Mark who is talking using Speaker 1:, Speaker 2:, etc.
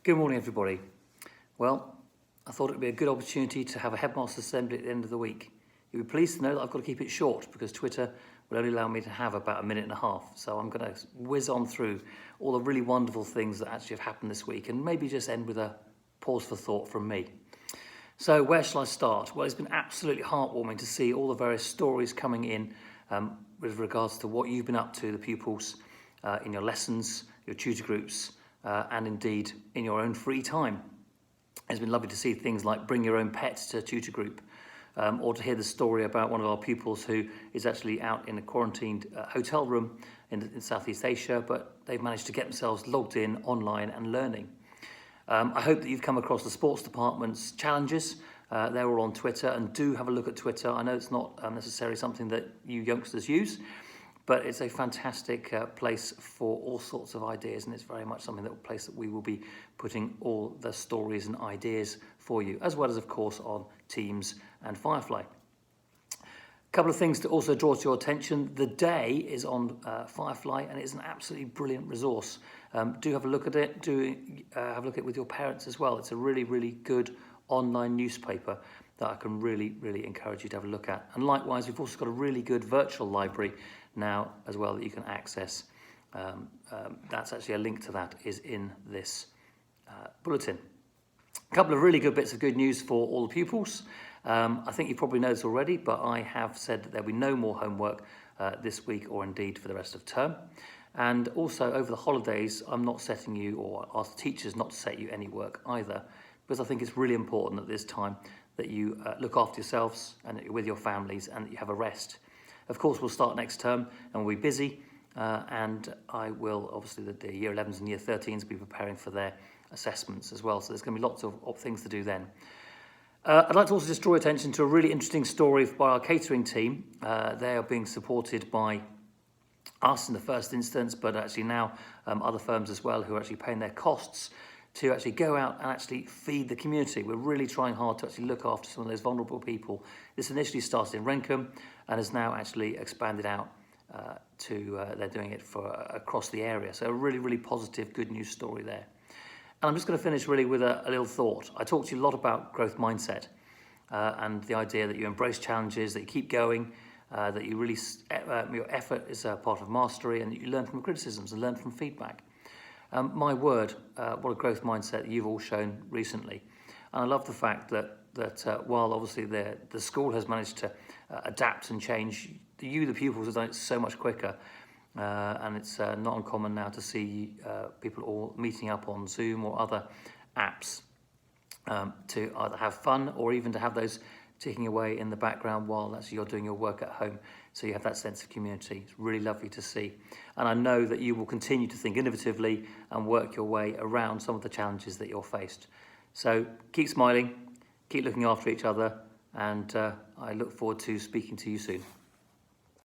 Speaker 1: Good morning, everybody. Well, I thought it would be a good opportunity to have a Headmasters Assembly at the end of the week. You'll be pleased to know that I've got to keep it short because Twitter will only allow me to have about a minute and a half. So I'm going to whiz on through all the really wonderful things that actually have happened this week and maybe just end with a pause for thought from me. So where shall I start? Well, it's been absolutely heartwarming to see all the various stories coming in with regards to what you've been up to, the pupils, in your lessons, your tutor groups, and indeed in your own free time. It's been lovely to see things like bring your own pet to a tutor group, or to hear the story about one of our pupils who is actually out in a quarantined hotel room in Southeast Asia, but they've managed to get themselves logged in online and learning. I hope that you've come across the sports department's challenges. They're all on Twitter, and do have a look at Twitter. I know it's not necessarily something that you youngsters use, but it's a fantastic place for all sorts of ideas, and it's very much something that place that we will be putting all the stories and ideas for you, as well as, of course, on Teams and Firefly. A couple of things to also draw to your attention. The Day is on Firefly, and it's an absolutely brilliant resource. Do have a look at it. Do have a look at it with your parents as well. It's a really, really good online newspaper that I can really, really encourage you to have a look at. And likewise, we've also got a really good virtual library now as well that you can access. That's actually a link to that is in this bulletin. A couple of really good bits of good news for all the pupils. I think you probably know this already, but I have said that there'll be no more homework this week or indeed for the rest of term. And also over the holidays, I'm not setting you or ask teachers not to set you any work either, because I think it's really important at this time that you look after yourselves and that you're with your families and that you have a rest. Of course, we'll start next term and we'll be busy, and I will, obviously, the Year 11s and Year 13s be preparing for their assessments as well, so there's going to be lots of things to do then. I'd like to also just draw attention to a really interesting story by our catering team. They are being supported by us in the first instance, but actually now other firms as well who are actually paying their costs to actually go out and actually feed the community. We're really trying hard to actually look after some of those vulnerable people. This initially started in Renkum and has now actually expanded out they're doing it for across the area. So a really, really positive, good news story there. And I'm just going to finish really with a little thought. I talked to you a lot about growth mindset and the idea that you embrace challenges, that you keep going, that you really, your effort is a part of mastery, and that you learn from criticisms and learn from feedback. My word, what a growth mindset you've all shown recently. And I love the fact that while obviously the school has managed to adapt and change, the pupils have done it so much quicker. And it's not uncommon now to see people all meeting up on Zoom or other apps to either have fun or even to have those ticking away in the background while actually you're doing your work at home. So you have that sense of community. It's really lovely to see. And I know that you will continue to think innovatively and work your way around some of the challenges that you're faced. So keep smiling, keep looking after each other, and I look forward to speaking to you soon.